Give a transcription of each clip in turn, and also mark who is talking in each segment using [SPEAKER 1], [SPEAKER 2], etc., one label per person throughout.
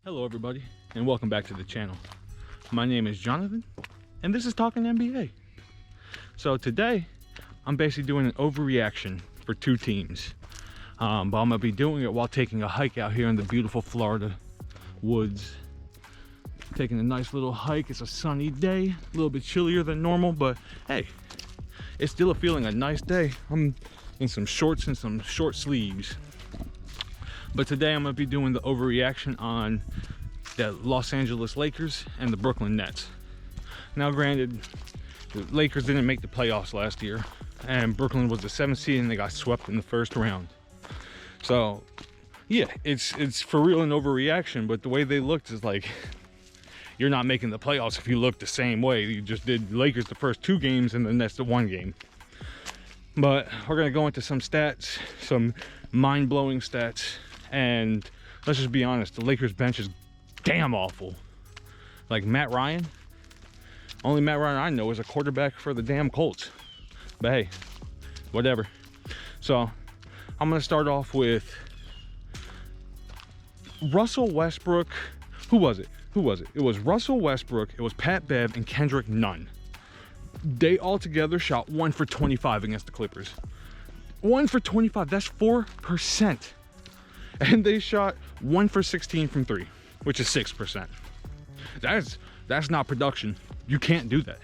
[SPEAKER 1] Hello everybody, and welcome back to the channel. My name is Jonathan, and this is Talking NBA. So today, I'm basically doing an overreaction for two teams. But I'm gonna be doing it while taking a hike out here in the beautiful Florida woods. Taking a nice little hike. It's a sunny day, a little bit chillier than normal, but hey, it's still a nice day. I'm in some shorts and some short sleeves. But today I'm going to be doing the overreaction on the Los Angeles Lakers and the Brooklyn Nets. Now granted, the Lakers didn't make the playoffs last year, and Brooklyn was the 7th seed and they got swept in the first round. So yeah, it's for real an overreaction, but the way they looked is like, you're not making the playoffs if you look the same way. You just did Lakers the first 2 games and the Nets the 1 game. But we're going to go into some stats, some mind-blowing stats. And let's just be honest, the Lakers bench is damn awful. Like Matt Ryan, only Matt Ryan I know is a quarterback for the damn Colts. But hey, whatever. So I'm gonna start off with Russell Westbrook. Who was it? It was Russell Westbrook, it was Pat Bev, and Kendrick Nunn. They all together shot 1 for 25 against the Clippers. 1 for 25, that's 4%. And they shot 1 for 16 from 3, which is 6%. That's not production. You can't do that.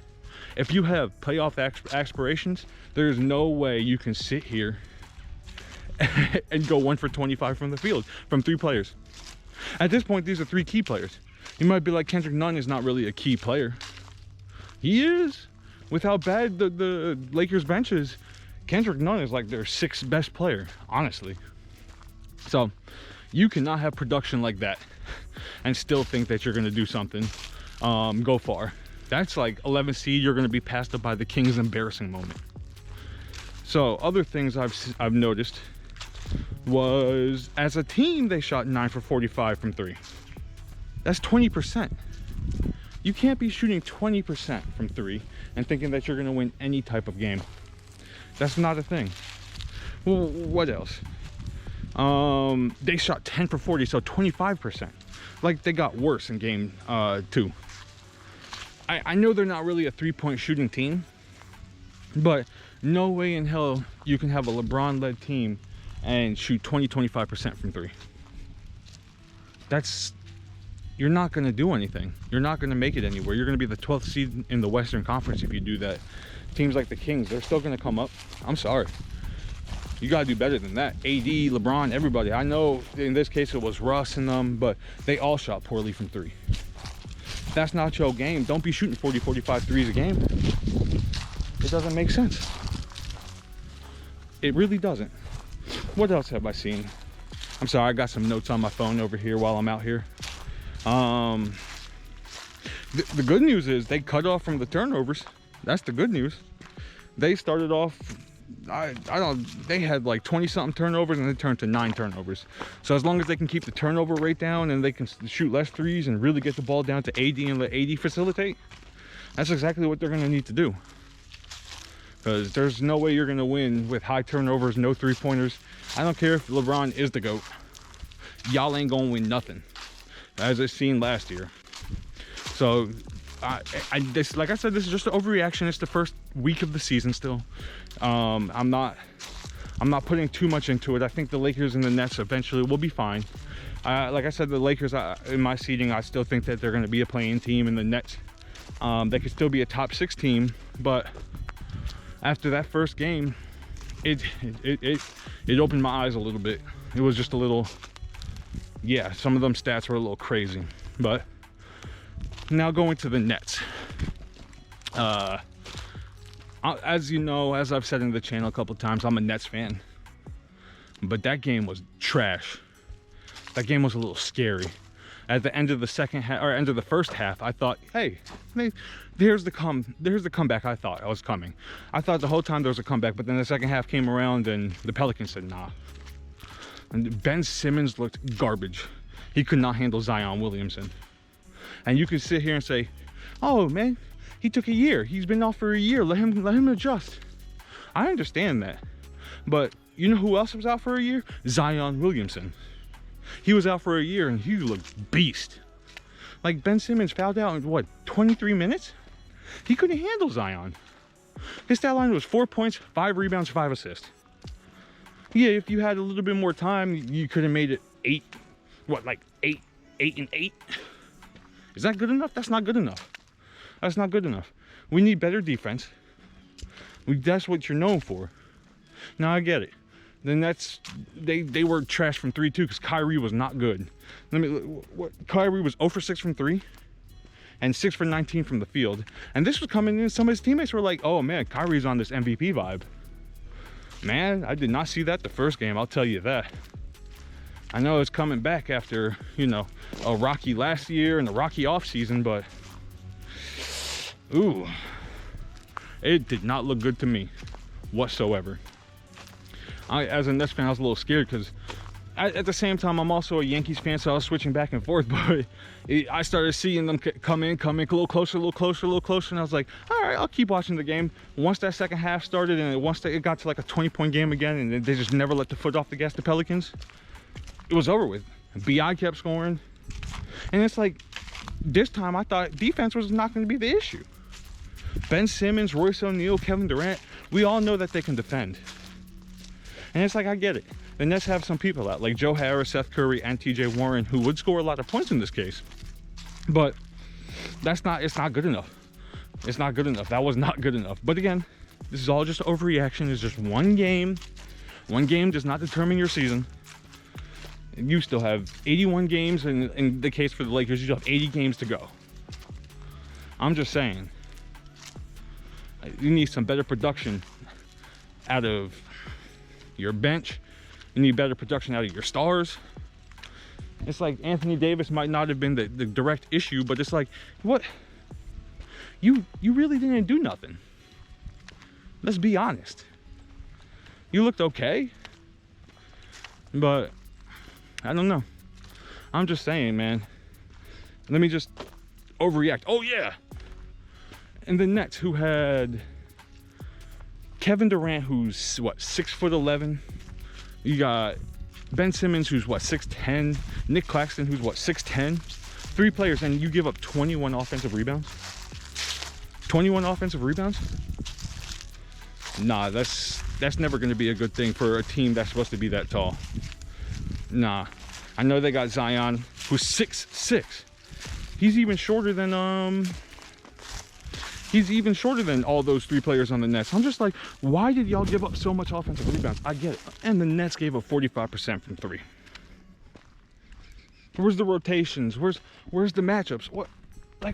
[SPEAKER 1] If you have playoff aspirations, there's no way you can sit here and go 1 for 25 from the field from 3 players. At this point, these are 3 key players. You might be like, Kendrick Nunn is not really a key player. He is. With how bad the Lakers bench is, Kendrick Nunn is like their 6th best player, honestly. So you cannot have production like that and still think that you're going to do something, go far. That's like 11th seed, you're going to be passed up by the Kings. Embarrassing moment. So other things I've noticed was, as a team, they shot 9 for 45 from 3. That's 20%. You can't be shooting 20% from 3 and thinking that you're going to win any type of game. That's not a thing. Well, what else? They shot 10 for 40, so 25%. Like, they got worse in game 2. I know they're not really a 3-point shooting team, but no way in hell you can have a LeBron-led team and shoot 25% from 3. You're not going to do anything. You're not going to make it anywhere. You're going to be the 12th seed in the Western Conference if you do that. Teams like the Kings, they're still going to come up. I'm sorry. You got to do better than that. AD, LeBron, everybody. I know in this case it was Russ and them, but they all shot poorly from 3. That's not your game. Don't be shooting 40, 45 threes a game. It doesn't make sense. It really doesn't. What else have I seen? I'm sorry, I got some notes on my phone over here while I'm out here. The good news is they cut off from the turnovers. That's the good news. They started off, they had like 20-something turnovers and they turned to 9 turnovers. So as long as they can keep the turnover rate down and they can shoot less threes and really get the ball down to AD and let AD facilitate, that's exactly what they're going to need to do. Because there's no way you're going to win with high turnovers, no 3-pointers. I don't care if LeBron is the GOAT. Y'all ain't going to win nothing, as I've seen last year. So like I said, this is just an overreaction. It's the first week of the season still. I'm not putting too much into it. I think the Lakers and the Nets eventually will be fine. Like I said, the Lakers, in my seeding, I still think that they're going to be a playing team, and the Nets, they could still be a top 6 team. But after that first game, it opened my eyes a little bit. It was just a little, yeah, some of them stats were a little crazy. But now going to the Nets. As you know, as I've said in the channel a couple of times, I'm a Nets fan. But that game was trash. That game was a little scary. At the end of the second half, or end of the first half, I thought, hey, there's the comeback I thought I was coming. I thought the whole time there was a comeback, but then the second half came around and the Pelicans said, nah. And Ben Simmons looked garbage. He could not handle Zion Williamson. And you could sit here and say, oh man, he took a year. He's been off for a year. Let him adjust. I understand that. But you know who else was out for a year? Zion Williamson. He was out for a year and he looked beast. Like Ben Simmons fouled out in what, 23 minutes? He couldn't handle Zion. His stat line was 4 points, 5 rebounds, 5 assists. Yeah, if you had a little bit more time, you could have made it 8, what, like 8 and 8? Is that good enough? That's not good enough. That's not good enough. We need better defense. That's what you're known for. Now I get it. Then they were trash from 3 too, because Kyrie was not good. Kyrie was 0 for 6 from 3 and 6 for 19 from the field. And this was coming in, some of his teammates were like, oh man, Kyrie's on this MVP vibe. Man, I did not see that the first game, I'll tell you that. I know it's coming back after, you know, a rocky last year and a rocky offseason, but ooh, it did not look good to me whatsoever. As a Nets fan, I was a little scared because at the same time, I'm also a Yankees fan, so I was switching back and forth, but I started seeing them come in, a little closer, and I was like, all right, I'll keep watching the game. Once that second half started, and once it got to like a 20-point game again, and they just never let the foot off the gas, the Pelicans, it was over with. BI kept scoring, and it's like, this time I thought defense was not going to be the issue. Ben Simmons, Royce O'Neal, Kevin Durant, we all know that they can defend. And it's like, I get it. The Nets have some people out, like Joe Harris, Seth Curry, and TJ Warren, who would score a lot of points in this case. But it's not good enough. It's not good enough. That was not good enough. But again, this is all just overreaction. It's just one game. One game does not determine your season. You still have 81 games, and in the case for the Lakers, you still have 80 games to go. I'm just saying, you need some better production out of your bench. You need better production out of your stars. It's like Anthony Davis might not have been the direct issue, but it's like, what? You really didn't do nothing. Let's be honest. You looked okay, but I don't know. I'm just saying, man. Let me just overreact. Oh yeah. And the Nets, who had Kevin Durant, who's what, 6'11". You got Ben Simmons, who's what, 6'10". Nick Claxton, who's what, 6'10". 3 players, and you give up 21 offensive rebounds. 21 offensive rebounds? Nah, that's never going to be a good thing for a team that's supposed to be that tall. Nah. I know they got Zion, who's 6'6". He's even shorter than all those 3 players on the Nets. I'm just like, why did y'all give up so much offensive rebounds? I get it. And the Nets gave up 45% from 3. Where's the rotations? Where's the matchups?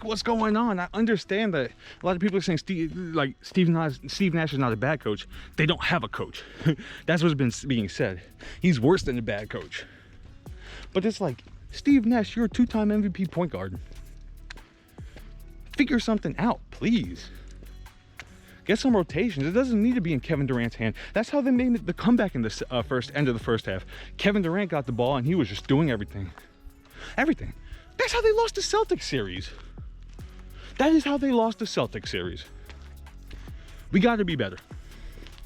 [SPEAKER 1] What's going on? I understand that a lot of people are saying Steve Nash is not a bad coach. They don't have a coach. That's what's been being said. He's worse than a bad coach. But it's like, Steve Nash, you're a 2-time MVP point guard. Figure something out, please. Get some rotations. It doesn't need to be in Kevin Durant's hand. That's how they made the comeback in the end of the first half. Kevin Durant got the ball and he was just doing everything. Everything. That's how they lost the Celtics series. That is how they lost the Celtics series. We got to be better.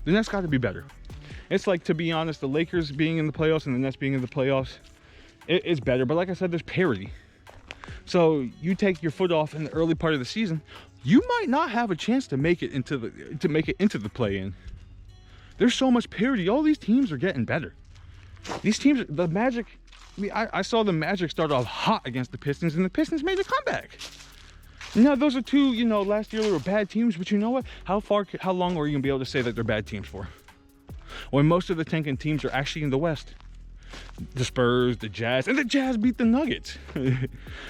[SPEAKER 1] The Nets got to be better. It's like, to be honest, the Lakers being in the playoffs and the Nets being in the playoffs, it's better. But like I said, there's parity. So you take your foot off in the early part of the season, you might not have a chance to make it into the play-in. There's so much parity. All these teams are getting better. These teams, the Magic, I saw the Magic start off hot against the Pistons, and the Pistons made a comeback. Now, those are 2, last year they were bad teams, but you know what? How long are you gonna be able to say that they're bad teams for? When most of the tanking teams are actually in the West. The Spurs, the Jazz, and the Jazz beat the Nuggets.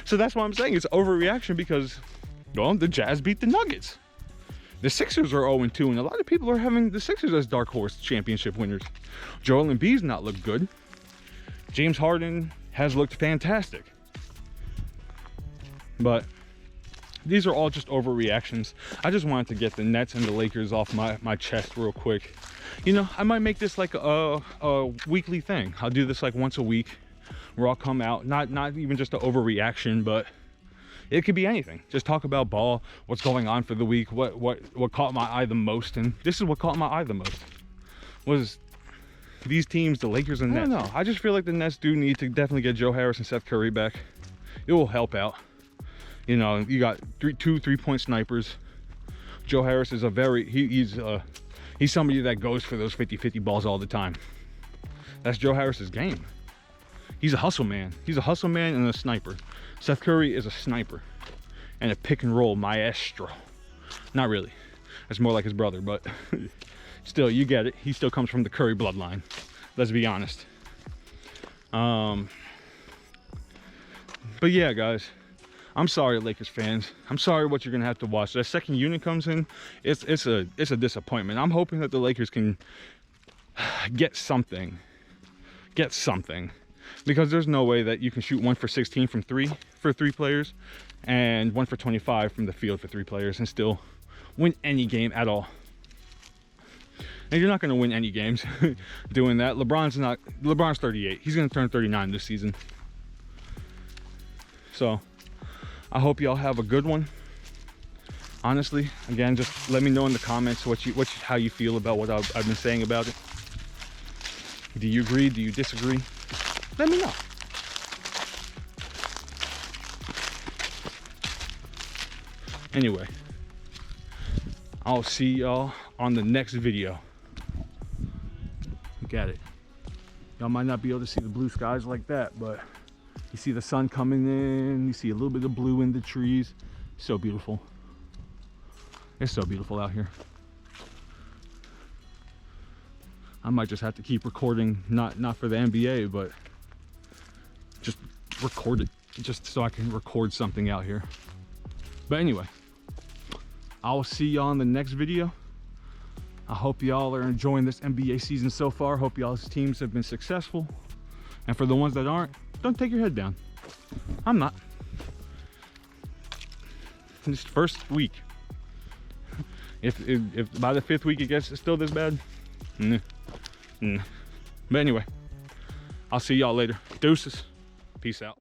[SPEAKER 1] So that's why I'm saying it's overreaction, because, well, the Jazz beat the Nuggets. The Sixers are 0-2, and a lot of people are having the Sixers as dark horse championship winners. Joel Embiid's not looked good. James Harden has looked fantastic. But these are all just overreactions. I just wanted to get the Nets and the Lakers off my chest real quick. I might make this like a weekly thing. I'll do this like once a week where I'll come out, not even just an overreaction, but it could be anything. Just talk about ball, what's going on for the week, what caught my eye the most. And this is what caught my eye the most, was these teams, the Lakers and Nets. I don't know. I just feel like the Nets do need to definitely get Joe Harris and Seth Curry back. It will help out. You know, you got two 3-point snipers. Joe Harris is a very, he's somebody that goes for those 50-50 balls all the time. That's Joe Harris's game. He's a hustle man. He's a hustle man and a sniper. Seth Curry is a sniper and a pick and roll maestro. Not really. That's more like his brother, but still, you get it. He still comes from the Curry bloodline. Let's be honest. But yeah, guys, I'm sorry, Lakers fans. I'm sorry what you're gonna have to watch. That second unit comes in. It's a disappointment. I'm hoping that the Lakers can get something, because there's no way that you can shoot 1 for 16 from 3 for 3 players, and 1 for 25 from the field for 3 players, and still win any game at all. And you're not going to win any games doing that. LeBron's 38. He's going to turn 39 this season. So I hope y'all have a good one. Honestly, again, just let me know in the comments how you feel about what I've been saying about it. Do you agree? Do you disagree? Let me know. Anyway, I'll see y'all on the next video. Look at it. Y'all might not be able to see the blue skies like that, but you see the sun coming in. You see a little bit of blue in the trees. So beautiful. It's so beautiful out here. I might just have to keep recording, not for the NBA, but just record it, just so I can record something out here. But anyway, I will see y'all in the next video. I hope y'all are enjoying this NBA season so far. Hope y'all's teams have been successful. And for the ones that aren't, don't take your head down. I'm not. This first week. If by the 5th week it gets still this bad, But anyway, I'll see y'all later. Deuces. Peace out.